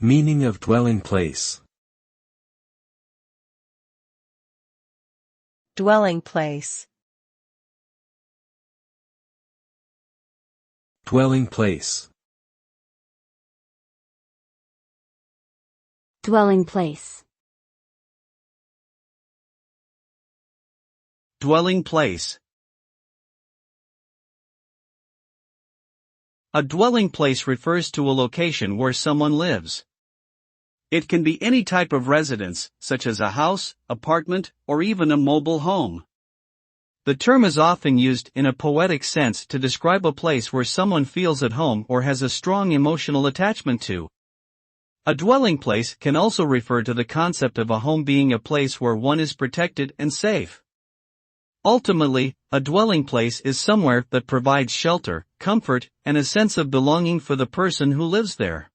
Meaning of dwelling place. Dwelling place. Dwelling place. Dwelling place. Dwelling place. A dwelling place refers to a location where someone lives. It can be any type of residence, such as a house, apartment, or even a mobile home. The term is often used in a poetic sense to describe a place where someone feels at home or has a strong emotional attachment to. A dwelling place can also refer to the concept of a home being a place where one is protected and safe. Ultimately, a dwelling place is somewhere that provides shelter, comfort, and a sense of belonging for the person who lives there.